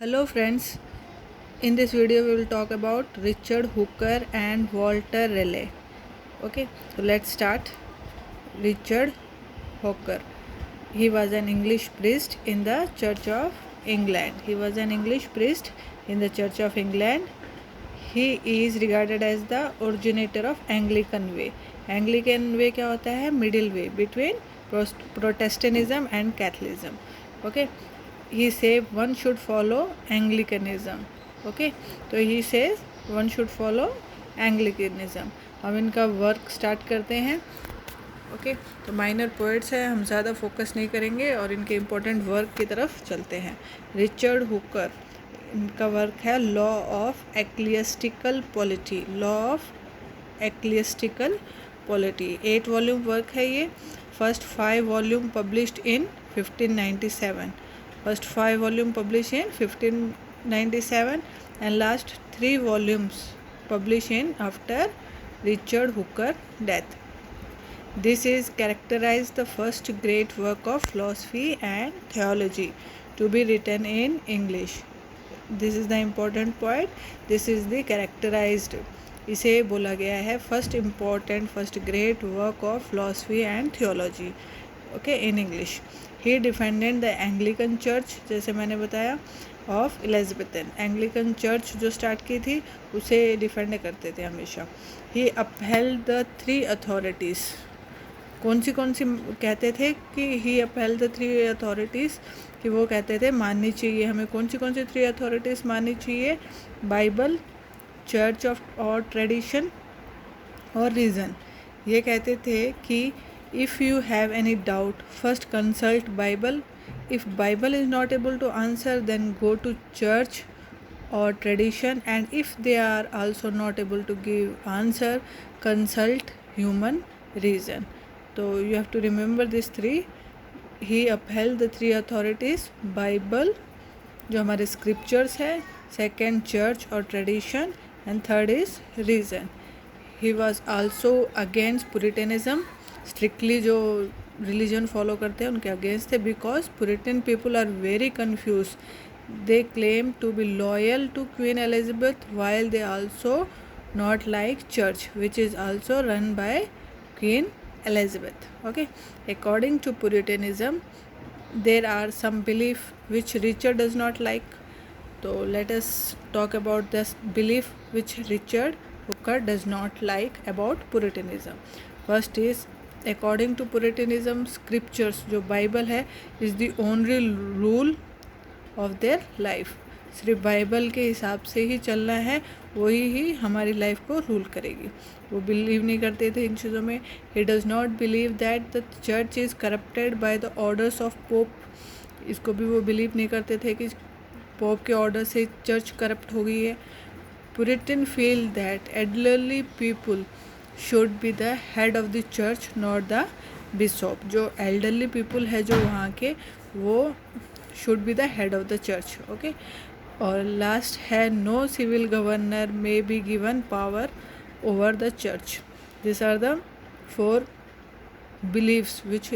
Hello friends, in this video we will talk about Richard Hooker and Walter Raleigh. Okay, so let's start. Richard Hooker. He was an English priest in the Church of England. He is regarded as the originator of Anglican way. Anglican way क्या होता है? Middle way between Protestantism and Catholicism. Okay, he said one should follow Anglicanism. Okay, तो he says one should follow Anglicanism. हम इनका work start करते हैं. Okay, तो minor poets है, हम ज़्यादा फोकस नहीं करेंगे और इनके इम्पोर्टेंट वर्क की तरफ चलते हैं. रिचर्ड हुकर, इनका वर्क है law of ecclesiastical polity. 8 volume work है ये. First 5 volume published in 1597. and last 3 volumes published in after Richard Hooker death. This is characterized the first great work of philosophy and theology to be written in English. This is the important point. This is the characterized. इसे बोला गया है first great work of philosophy and theology. Okay, in English. He defended the Anglican church, जैसे मैंने बताया, of Elizabethan. Anglican church जो start की थी उसे डिफेंड करते थे हमेशा. ही अपहेल्ड द 3 अथॉरिटीज़. कौन सी कहते थे कि ही अपहेल्ड द 3 अथॉरिटीज़, कि वो कहते थे माननी चाहिए हमें. कौन सी 3 अथॉरिटीज़ माननी चाहिए? बाइबल, चर्च ऑफ और ट्रेडिशन और रीज़न. ये कहते थे कि if you have any doubt first consult Bible. If Bible is not able to answer then go to church और tradition, and if they are also not able to give answer consult human reason. तो you have to remember this 3. He upheld the 3 authorities. Bible जो हमारे scriptures है, second church और tradition, and third is reason. He was also against puritanism. Strictly जो religion follow करते हैं उनके against थे, because puritan people are very confuse. They claim to be loyal to Queen Elizabeth while they also not like church which is also run by Queen Elizabeth. Okay, according to Puritanism there are some belief which Richard does not like. So let us talk about this belief which Richard Hooker does not like about Puritanism. First is, according to Puritanism, scriptures जो Bible है is the only rule of their life. सिर्फ Bible के हिसाब से ही चलना है, वही ही हमारी लाइफ को रूल करेगी. वो बिलीव नहीं करते थे इन चीज़ों में. He does not believe that the church is corrupted by the orders of pope. इसको भी वो बिलीव नहीं करते थे कि पोप के ऑर्डर से चर्च करप्ट हो गई है. Puritan feel that elderly people should be the head of the church not the bishop. जो एल्डरली पीपल है जो वहाँ के, वो should be the head of the church. Okay, और लास्ट है no civil governor may be given power over the church. This are the 4 beliefs which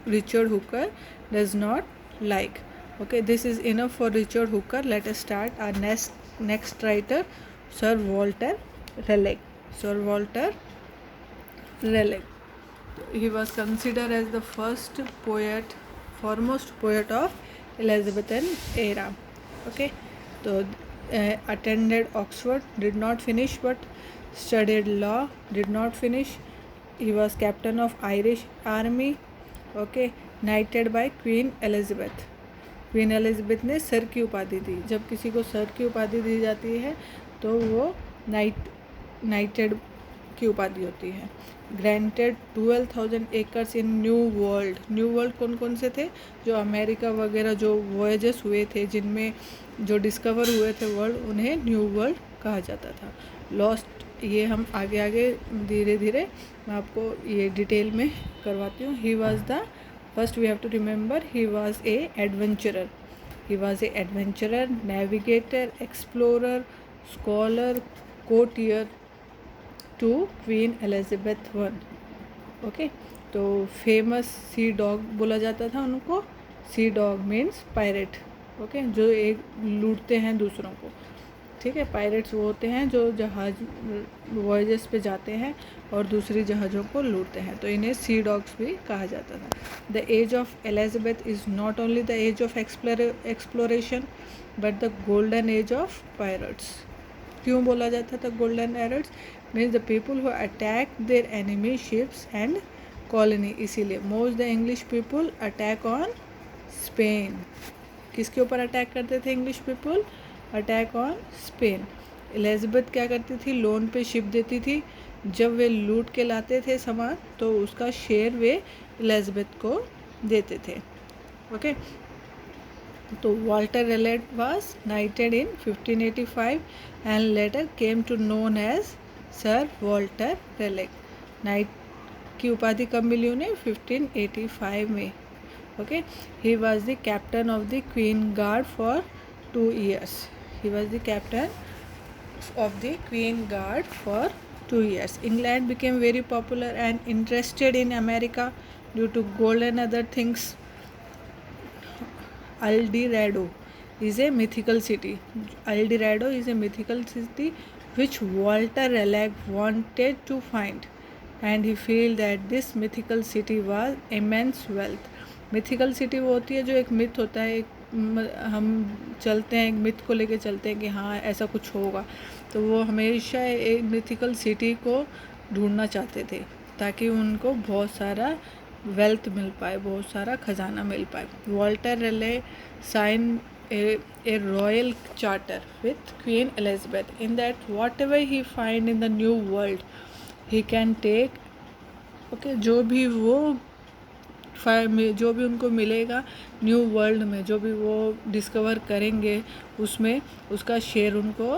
Richard Hooker does not like. Okay, this is enough for Richard Hooker. Let us start our next writer, Sir Walter Raleigh. He was considered as the foremost poet of Elizabethan era. Okay, so attended Oxford, did not finish, but studied law, did not finish. He was captain of Irish army. Okay, knighted by Queen Elizabeth. Queen Elizabeth ने sir की उपाधि दी. जब किसी को sir की उपाधि दी जाती है तो वो नाइटेड की उपाधि होती है. ग्रांटेड 12,000 एकर्स इन न्यू वर्ल्ड. कौन से थे? जो अमेरिका वगैरह जो वॉयजेस हुए थे, जिनमें जो डिस्कवर हुए थे वर्ल्ड, उन्हें न्यू वर्ल्ड कहा जाता था. लॉस्ट, ये हम आगे धीरे धीरे मैं आपको ये डिटेल में करवाती हूँ. He was the First we have to remember he was a adventurer, navigator, explorer, scholar, courtier to Queen Elizabeth I. Okay, तो फेमस सी डॉग बोला जाता था उनको. सी डॉग मीन्स पायरेट. ओके, जो एक लूटते हैं दूसरों को, ठीक है। पायरेट्स वो होते हैं जो जहाज वॉयजेस पे जाते हैं और दूसरी जहाज़ों को लूटते हैं, तो इन्हें सी डॉग्स भी कहा जाता था। The age of Elizabeth is not only the age of exploration but the golden age of pirates. क्यों बोला जाता था golden pirates? Means the people who attack their enemy ships and colony. इसीलिए most the English people attack on Spain. किसके ऊपर attack करते थे English people? Attack on Spain. Elizabeth क्या करती थी? लोन पे शिप देती थी। जब वे लूट के लाते थे सामान तो उसका शेयर वे एलिजाबेथ को देते थे। ओके, तो Walter Raleigh was knighted in 1585 and later came to known as sir Walter Raleigh. Knight की उपाधि कब मिली उन्हें? 1585 में। Okay, he was the captain of the Queen Guard for 2 years. He was the captain of the Queen Guard for 2 years. England became very popular and interested in America due to gold and other things. El Dorado is a mythical city. El Dorado is a mythical city which Walter Raleigh wanted to find, and he felt that this mythical city was immense wealth. Mythical city वो होती है जो एक myth होता है, हम चलते हैं एक मिथ को लेके चलते हैं कि हाँ ऐसा कुछ होगा, तो वो हमेशा एक मिथिकल सिटी को ढूंढना चाहते थे ताकि उनको बहुत सारा वेल्थ मिल पाए, बहुत सारा खजाना मिल पाए। Walter Raleigh sign a royal charter with Queen Elizabeth in that whatever he find in the new world he can take, okay, जो भी उनको मिलेगा न्यू वर्ल्ड में, जो भी वो डिस्कवर करेंगे उसमें उसका शेयर उनको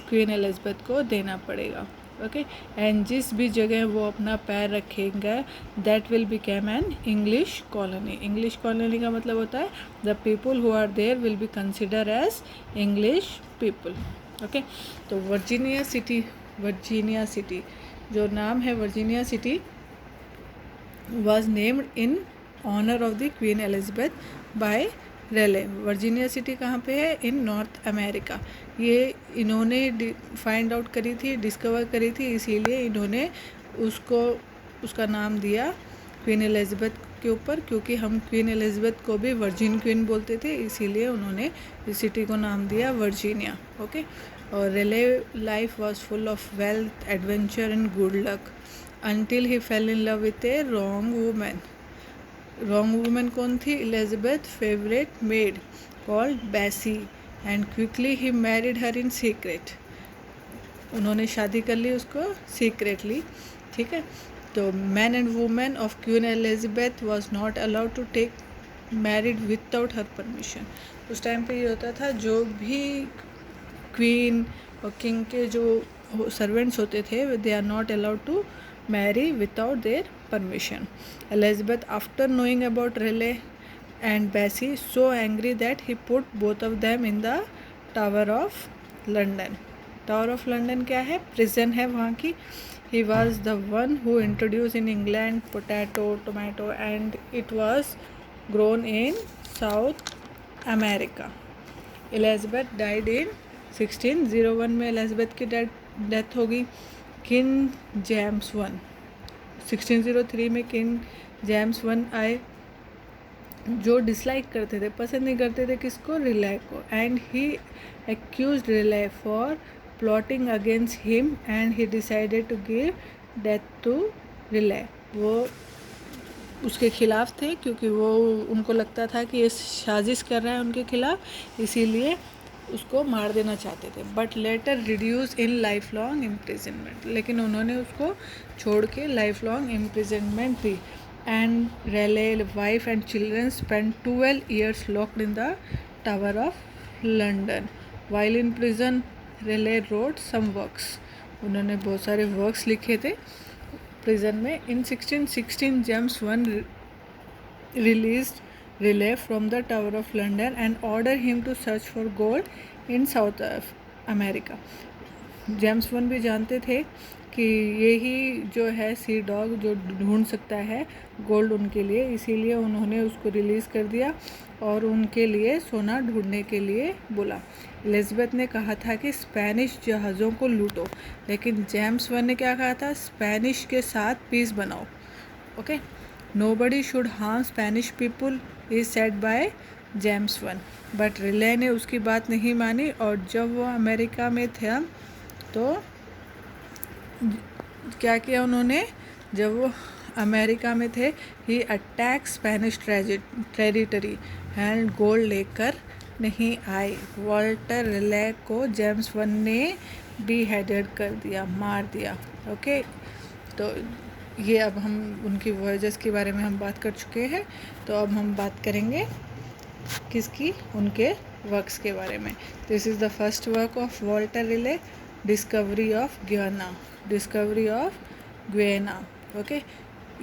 क्वीन एलिजाबेथ को देना पड़ेगा। ओके, एंड जिस भी जगह वो अपना पैर रखेंगे that will become an English colony. English colony का मतलब होता है the people who are there will be consider as English people. Okay, तो वर्जीनिया सिटी जो नाम है Virginia city was named in honor of the Queen Elizabeth by Raleigh. Virginia city कहाँ पे है? इन नॉर्थ अमेरिका। ये इन्होंने फाइंड आउट करी थी, डिस्कवर करी थी, इसीलिए इन्होंने उसका नाम दिया क्वीन एलिजाबेथ के ऊपर, क्योंकि हम क्वीन एलिजाबेथ को भी वर्जिन क्वीन बोलते थे, इसीलिए उन्होंने इस सिटी को नाम दिया वर्जीनिया। ओके, और Raleigh life was full of wealth, adventure and good luck until he fell in love with a wrong woman. Wrong woman कौन थी? Elizabeth's favorite maid called Bessie, and quickly he married her in secret. उन्होंने शादी कर ली उसको secretly, ठीक है। तो men and women of Queen Elizabeth was not allowed to take married without her permission. उस टाइम पे ये होता था जो भी क्वीन और किंग के जो सर्वेंट्स होते थे they are not allowed to marry without their permission. Elizabeth, after knowing about Raleigh and Bessie, so angry that he put both of them in the Tower of London. Tower of London क्या है? Prison है वहाँ की। He was the one who introduced in England tomato, and it was grown in South America. Elizabeth died in 1601 में Elizabeth की death हो गई। King James 1 1603 में किंग जेम्स 1 आए जो डिसलाइक करते थे, पसंद नहीं करते थे किसको? रिले को, and he accused Raleigh for plotting against him and he decided to give death to Raleigh. वो उसके ख़िलाफ़ थे क्योंकि वो उनको लगता था कि ये साजिश कर रहा है उनके ख़िलाफ़, इसीलिए उसको मार देना चाहते थे। But later reduce in life long imprisonment, लेकिन उन्होंने उसको छोड़ के लाइफ लॉन्ग इम्प्रिजनमेंट दी। And Raleigh wife and children spend 12 years locked in the tower of London. While in prison Raleigh wrote some works, उन्होंने बहुत सारे वर्क्स लिखे थे प्रिजन में। In 1616 James 1 released Raleigh from the Tower of London and ordered him to search for gold in South America. James 1 भी जानते थे कि यही जो है सी डॉग जो ढूंढ सकता है गोल्ड उनके लिए, इसीलिए उन्होंने उसको रिलीज़ कर दिया और उनके लिए सोना ढूंढने के लिए बोला। एलिज़ाबेथ ने कहा था कि स्पेनिश जहाज़ों को लूटो, लेकिन जेम्स वन ने क्या कहा था, स्पेनिश के साथ पीस बनाओ। Okay, nobody should harm Spanish people is said by James one, but relay ने उसकी बात नहीं मानी और जब वो अमेरिका में थे तो क्या किया उन्होंने, जब वो अमेरिका में थे, he attack Spanish territory and gold लेकर नहीं आए। वॉल्टर रिले को जेम्स वन ने बीहेडेड कर दिया, मार दिया। ओके, तो ये अब हम उनकी वॉयजेस के बारे में हम बात कर चुके हैं। तो अब हम बात करेंगे किसकी, उनके वर्क्स के बारे में। This is the first work of Walter relay, discovery of Guyana, discovery of Guiana. Okay,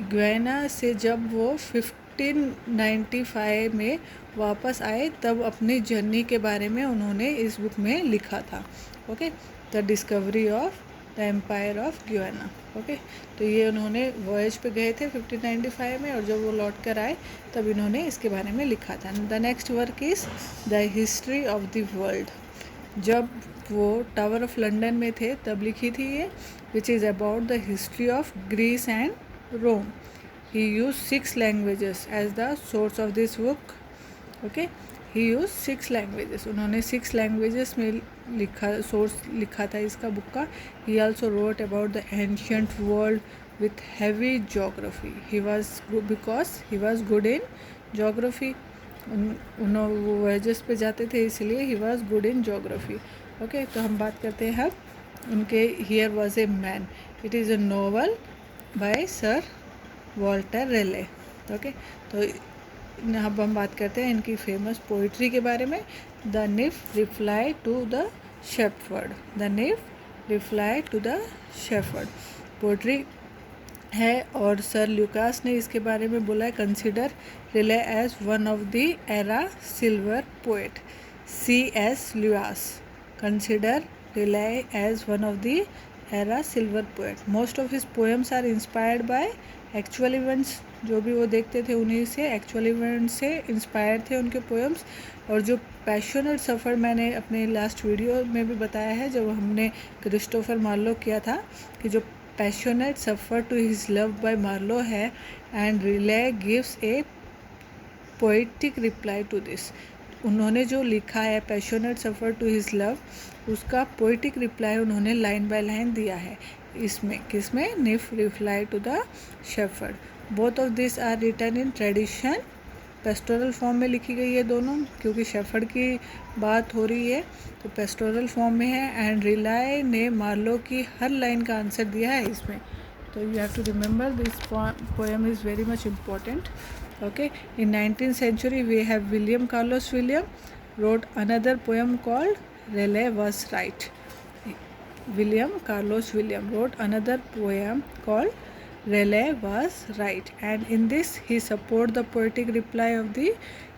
Guyana से जब वो 1595 में वापस आए तब अपनी जर्नी के बारे में उन्होंने इस बुक में लिखा था। Okay, the discovery of the empire of Guiana. Okay, तो ये उन्होंने वॉयज पे गए थे 1595 में और जब वो लौट कर आए तब इन्होंने इसके बारे में लिखा था। The next work is the history of the world. जब वो टावर ऑफ लंदन में थे तब लिखी थी ये, which is about the history of Greece and Rome. He use 6 languages as the source of this book. Okay, he use 6 languages, उन्होंने 6 languages में सोर्स लिखा था इसका बुक का। He also wrote about the ancient world with heavy geography. Because he was good in geography, वो voyages पे जाते थे इसलिए he was good in geography. Okay, तो हम बात करते हैं अब उनके here was a man. It is a novel bye sir Walter relay. Okay, तो अब हम बात करते हैं इनकी फेमस पोइट्री के बारे में। The nymph's reply to the shepherd, the nymph's reply to the shepherd poetry है और सर ल्यूकास ने इसके बारे में बोला है, consider Raleigh as one of the era silver poet. C.S. Lewis consider Riley as one of the era silver poet. Most of his poems are inspired by actual events. जो भी वो देखते थे उन्हीं से, एक्चुअल इवेंट से inspire थे उनके पोएम्स। और जो पैशनेट सफ़र मैंने अपने लास्ट वीडियो में भी बताया है जब हमने क्रिस्टोफर मार्लो किया था, कि जो passionate shepherd to his love by Marlowe है, and Raleigh gives a poetic reply to this. उन्होंने जो लिखा है passionate shepherd to his love, उसका पोइटिक रिप्लाई उन्होंने लाइन बाय लाइन दिया है इसमें। किसमें, nymph reply to the shepherd. Both of this are written in tradition, pastoral form में लिखी गई है दोनों, क्योंकि शेफर्ड की बात हो रही है तो पेस्टोरल फॉर्म में है। एंड रिले ने मार्लो की हर लाइन का आंसर दिया है इसमें। तो you have to remember this poem is very much important. Okay, in 19th century we have William Carlos Williams wrote another poem called Raleigh Was Right. William Carlos Williams wrote another poem called Raleigh Was Right, and in this he support the poetic reply of the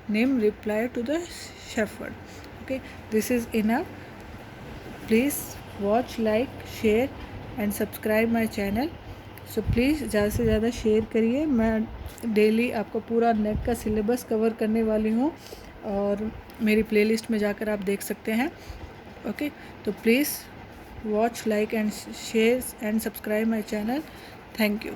Nym reply to the shepherd. Okay, this is enough. Please watch, like, share and subscribe my channel. So please ज़्यादा से ज़्यादा share करिए। मैं daily आपको पूरा net का syllabus cover करने वाली हूँ और मेरी प्लेलिस्ट में जाकर आप देख सकते हैं। ओके, तो please watch, like and share and subscribe my channel. Thank you.